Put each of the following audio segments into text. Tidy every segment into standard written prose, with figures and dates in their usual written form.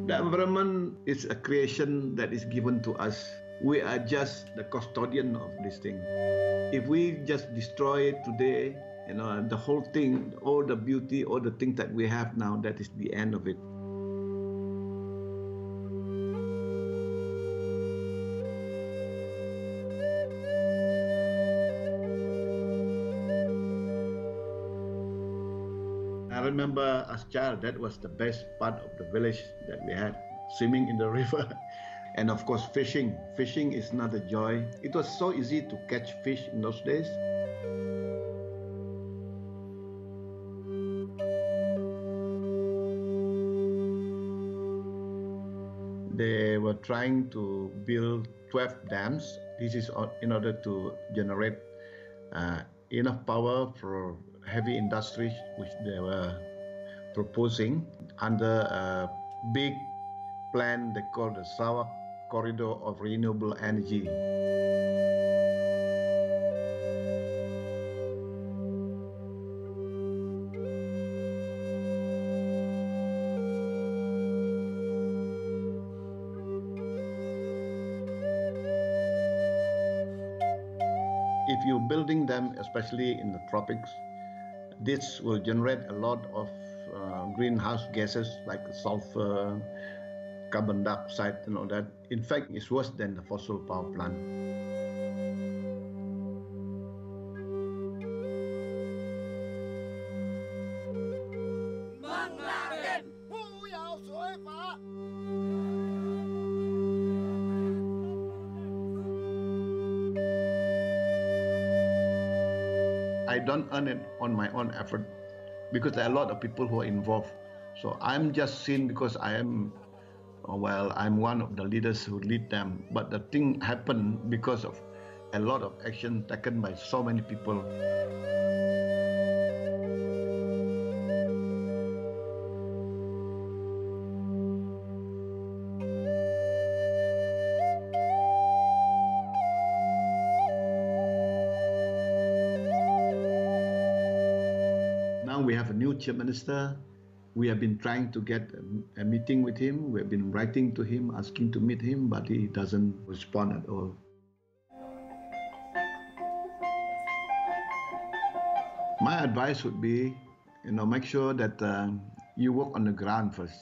The environment is a creation that is given to us. We are just the custodian of this thing. If we just destroy it today, the whole thing, all the beauty, all the things that we have now, that is the end of it. I remember as a child, that was the best part of the village that we had, swimming in the river. And of course, fishing. Fishing is not a joy. It was so easy to catch fish in those days. They were trying to build 12 dams. This is in order to generate enough power for heavy industries, which they were proposing under a big plan they call the Sarawak Corridor of Renewable Energy. If you're building them, especially in the tropics, this will generate a lot of greenhouse gases like sulfur, carbon dioxide, and all that. In fact, it's worse than the fossil power plant. I don't earn it on my own effort because there are a lot of people who are involved. So I'm just seen because I'm one of the leaders who lead them. But the thing happened because of a lot of action taken by so many people. Now we have a new Chief Minister. We have been trying to get a meeting with him. We have been writing to him, asking to meet him, but he doesn't respond at all. My advice would be, make sure that you work on the ground first.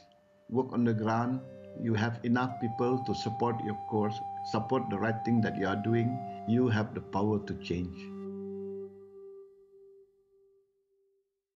Work on the ground. You have enough people to support your course, support the right thing that you are doing. You have the power to change.